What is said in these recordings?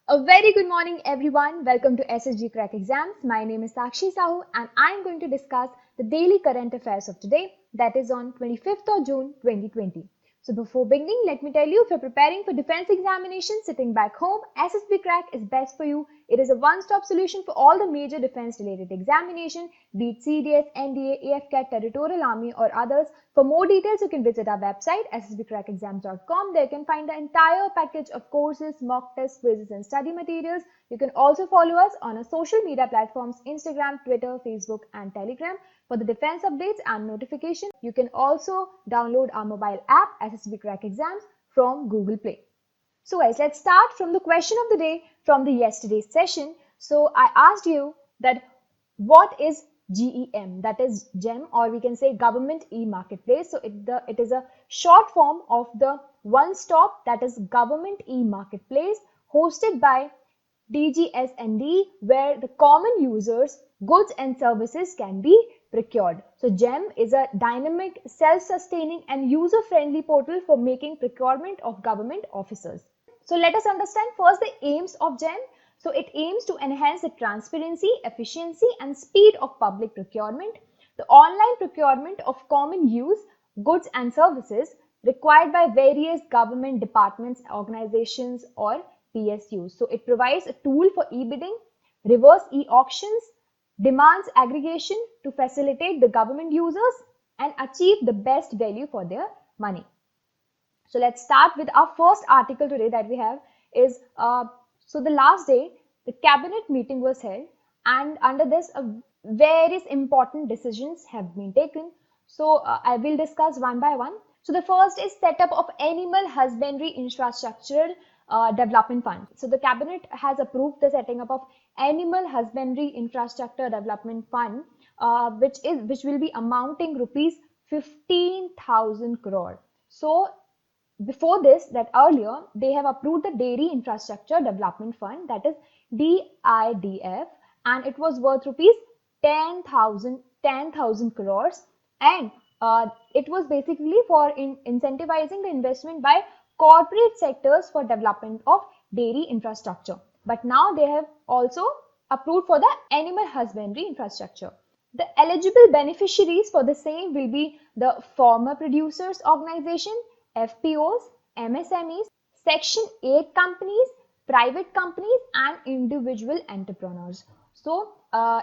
A very good morning everyone. Welcome to SSB Crack Exams. My name is Sakshi Sahu and I am going to discuss the daily current affairs of today, that is on 25th of June 2020. So before beginning, let me tell you, if you're preparing for defense examination sitting back home, SSB Crack is best for you. It is a one-stop solution for all the major defense related examination, be it CDS, NDA, AFCAT, Territorial Army or others. For more details, you can visit our website ssbcrackexams.com. There you can find the entire package of courses, mock tests, quizzes and study materials. You can also follow us on our social media platforms Instagram, Twitter, Facebook and Telegram for the defense updates and notification. You can also download our mobile app SSB Crack Exams from Google Play. So guys, let's start from the question of the day from the yesterday's session. So I asked you that what is GEM, that is GEM, or we can say Government E-Marketplace. So it is a short form of the one-stop, that is Government E-Marketplace, hosted by DGSND, where the common users, goods and services can be procured. So GEM is a dynamic, self-sustaining and user-friendly portal for making procurement of government officers. So let us understand first the aims of GEM. So it aims to enhance the transparency, efficiency and speed of public procurement, the online procurement of common use, goods and services required by various government departments, organizations or PSUs. So it provides a tool for e-bidding, reverse e-auctions, demands aggregation to facilitate the government users and achieve the best value for their money. So let's start with our first article today that we have is so the last day the cabinet meeting was held, and under this various important decisions have been taken. So I will discuss one by one. So the first is setup of Animal Husbandry Infrastructure Development Fund. So the cabinet has approved the setting up of Animal Husbandry Infrastructure Development Fund, which will be amounting rupees 15,000 crore. So before this, that earlier they have approved the Dairy Infrastructure Development Fund, that is DIDF, and it was worth rupees 10,000 crores, and it was basically for incentivizing the investment by corporate sectors for development of dairy infrastructure. But now they have also approved for the animal husbandry infrastructure. The eligible beneficiaries for the same will be the farmer producers organization, FPOs, MSMEs, Section 8 companies, private companies and individual entrepreneurs. So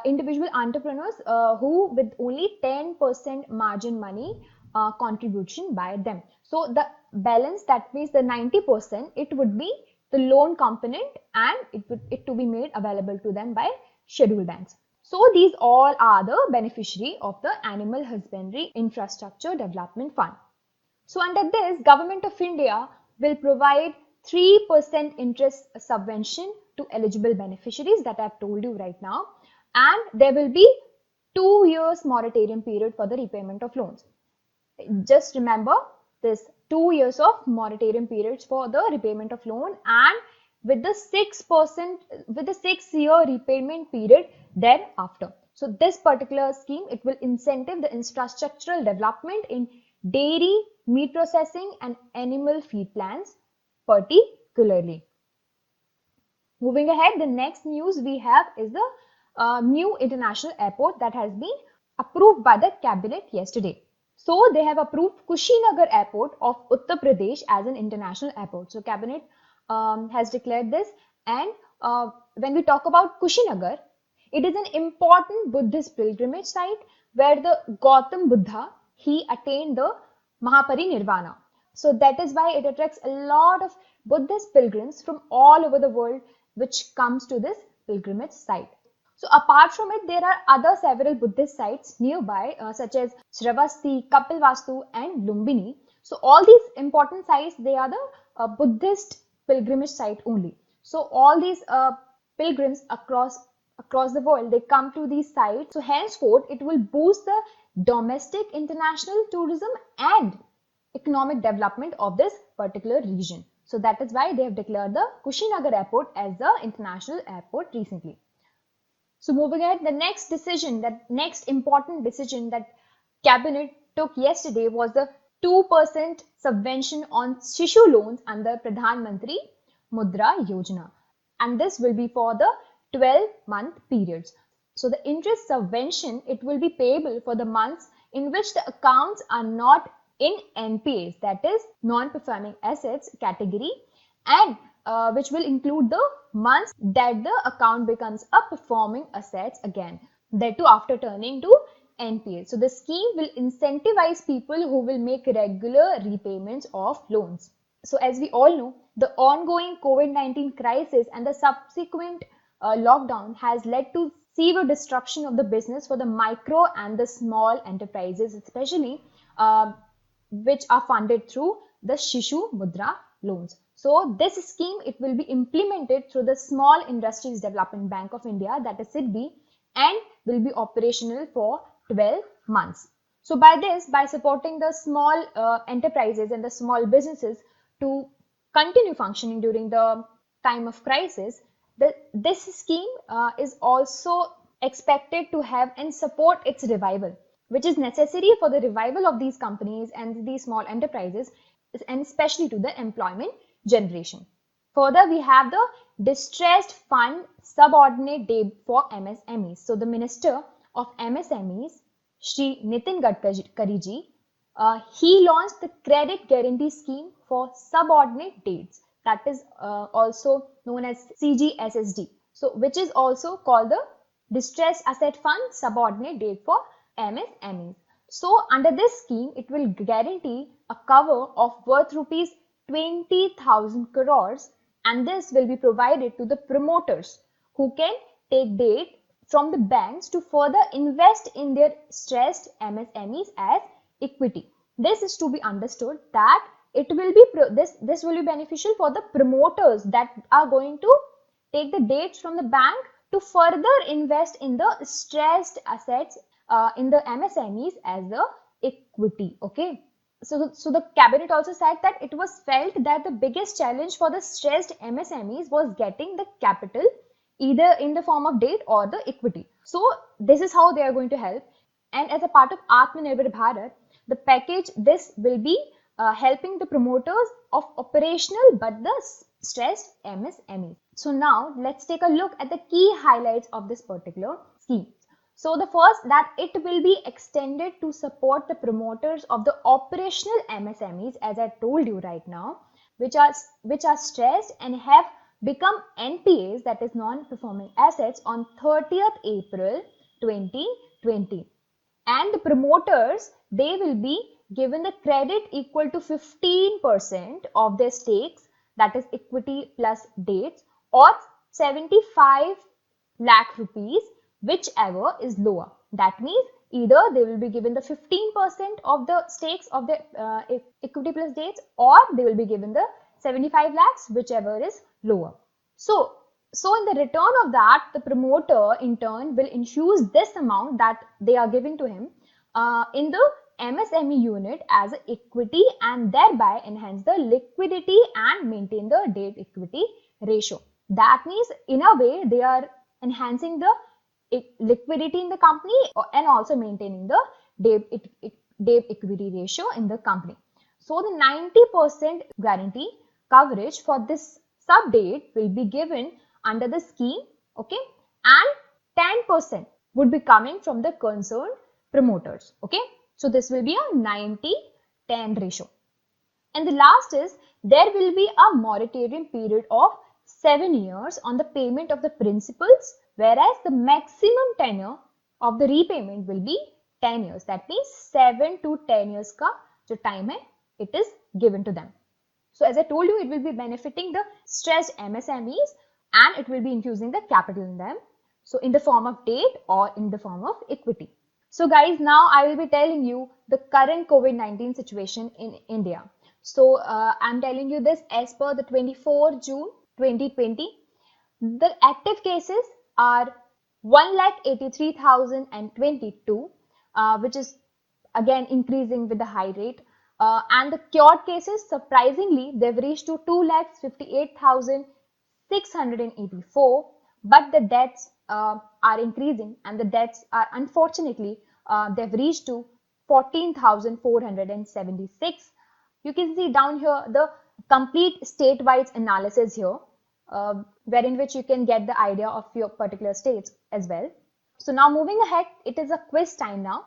individual entrepreneurs who with only 10% margin money contribution by them. So the balance, that means the 90%, it would be the loan component and it to be made available to them by scheduled banks. So these all are the beneficiary of the Animal Husbandry Infrastructure Development Fund. So under this, Government of India will provide 3% interest subvention to eligible beneficiaries that I have told you right now, and there will be 2 years moratorium period for the repayment of loans. Just remember this 2 years of moratorium periods for the repayment of loan, and with the 6-year repayment period thereafter. So this particular scheme, it will incentive the infrastructural development in dairy, meat processing and animal feed plants particularly. Moving ahead, the next news we have is the new international airport that has been approved by the cabinet yesterday. So they have approved Kushinagar Airport of Uttar Pradesh as an international airport. So cabinet has declared this, and when we talk about Kushinagar, it is an important Buddhist pilgrimage site where the Gautam Buddha, he attained the Mahaparinirvana. So that is why it attracts a lot of Buddhist pilgrims from all over the world which comes to this pilgrimage site. So apart from it, there are other several Buddhist sites nearby such as Sravasti, Kapilvastu and Lumbini. So all these important sites, they are the Buddhist pilgrimage site only. So all these pilgrims across the world, they come to these sites. So henceforth, it will boost the domestic international tourism and economic development of this particular region. So that is why they have declared the Kushinagar Airport as the international airport recently. So moving ahead, the next important decision that cabinet took yesterday was the 2% subvention on Shishu loans under Pradhan Mantri MUDRA Yojana. and this will be for the 12-month periods. So the interest subvention, it will be payable for the months in which the accounts are not in NPAs, that is non-performing assets category, and which will include the months that the account becomes a performing assets again, that too after turning to NPA. So the scheme will incentivize people who will make regular repayments of loans. So as we all know, the ongoing COVID-19 crisis and the subsequent lockdown has led to severe disruption of the business for the micro and the small enterprises, especially which are funded through the Shishu MUDRA loans. So this scheme, it will be implemented through the Small Industries Development Bank of India, that is SIDBI, and will be operational for 12 months. So by supporting the small enterprises and the small businesses to continue functioning during the time of crisis, this scheme is also expected to have and support its revival, which is necessary for the revival of these companies and these small enterprises, and especially to the employment generation. Further, we have the Distressed Fund Subordinate Debt for MSMEs. So the Minister of MSMEs, Shri Nitin Gadkari ji, he launched the Credit Guarantee Scheme for Subordinate Debts, that is also known as CGSSD, so which is also called the Distressed Asset Fund Subordinate Debt for MSMEs. So under this scheme, it will guarantee a cover of worth rupees 20,000 crores, and this will be provided to the promoters who can take debt from the banks to further invest in their stressed MSMEs as equity. This is to be understood that it will be this will be beneficial for the promoters that are going to take the dates from the bank to further invest in the stressed assets in the MSMEs as the equity. Okay. So the cabinet also said that it was felt that the biggest challenge for the stressed MSMEs was getting the capital either in the form of debt or the equity. So this is how they are going to help. And as a part of Atmanirbhar Bharat, the package, this will be helping the promoters of operational but the stressed MSMEs. So now let's take a look at the key highlights of this particular scheme. So the first, that it will be extended to support the promoters of the operational MSMEs, as I told you right now, which are stressed and have become NPAs, that is non-performing assets, on 30th April 2020. And the promoters, they will be given the credit equal to 15% of their stakes, that is equity plus dates, or 75 lakh rupees, whichever is lower. That means either they will be given the 15% of the stakes of the equity plus dates, or they will be given the 75 lakhs, whichever is lower. So in the return of that, the promoter in turn will infuse this amount that they are giving to him in the MSME unit as equity, and thereby enhance the liquidity and maintain the debt equity ratio. That means in a way they are enhancing the liquidity in the company and also maintaining the debt equity ratio in the company. So the 90% guarantee coverage for this sub-debt will be given under the scheme, okay, and 10% would be coming from the concerned promoters, okay. So this will be a 90-10 ratio. And the last is, there will be a moratorium period of 7 years on the payment of the principals, whereas the maximum tenure of the repayment will be 10 years. That means 7 to 10 years ka jo time hai, it is given to them. So as I told you, it will be benefiting the stressed MSMEs and it will be infusing the capital in them. So in the form of debt or in the form of equity. So guys, now I will be telling you the current COVID-19 situation in India. So I'm telling you this as per the 24 June 2020. The active cases are 1,83,022, which is again increasing with the high rate. And the cured cases, surprisingly, they've reached to 2,58,684. But the deaths are increasing, and the deaths are unfortunately they've reached to 14,476. You can see down here the complete state-wise analysis here. wherein which you can get the idea of your particular states as well. So now moving ahead, it is a quiz time now.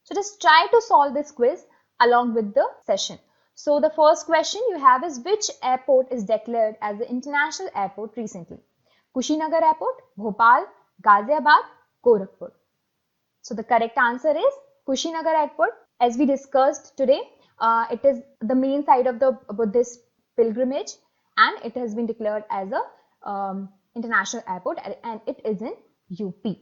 So just try to solve this quiz along with the session. So the first question you have is, which airport is declared as the international airport recently? Kushinagar Airport, Bhopal, Ghaziabad, Gorakhpur. So the correct answer is Kushinagar Airport. As we discussed today, it is the main site of the Buddhist pilgrimage, and it has been declared as a international airport, and it is in UP.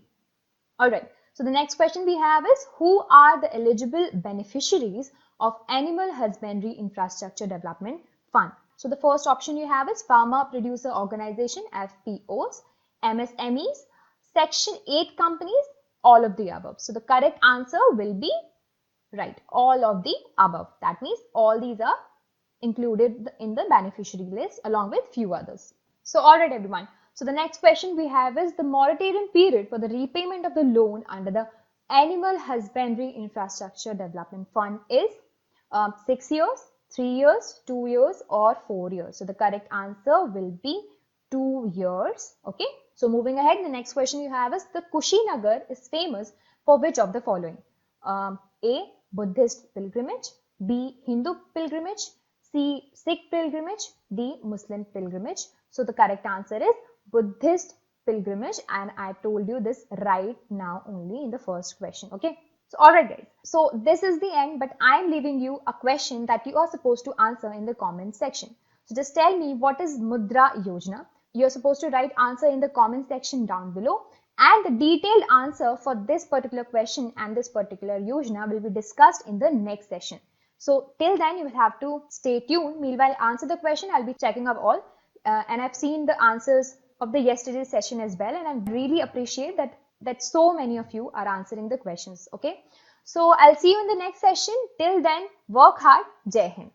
Alright, so the next question we have is, who are the eligible beneficiaries of Animal Husbandry Infrastructure Development Fund? So the first option you have is Farmer Producer Organization, FPOs, MSMEs, Section 8 companies, all of the above. So the correct answer will be right, all of the above. That means all these are included in the beneficiary list along with few others. So alright everyone. So the next question we have is, the moratorium period for the repayment of the loan under the Animal Husbandry Infrastructure Development Fund is 6 years, 3 years, 2 years or 4 years. So the correct answer will be 2 years. Okay. So moving ahead, the next question you have is, the Kushinagar is famous for which of the following? A. Buddhist pilgrimage, B. Hindu pilgrimage, C. Sikh pilgrimage, D. Muslim pilgrimage. So the correct answer is Buddhist pilgrimage, and I told you this right now only in the first question. Okay. So alright guys, so this is the end, but I am leaving you a question that you are supposed to answer in the comment section. So just tell me, what is MUDRA Yojana? You are supposed to write answer in the comment section down below, and the detailed answer for this particular question and this particular Yojana will be discussed in the next session. So till then you will have to stay tuned. Meanwhile, answer the question, I'll be checking up all and I've seen the answers of the yesterday's session as well, and I really appreciate that so many of you are answering the questions. Okay, so I'll see you in the next session. Till then, work hard. Jai Hind.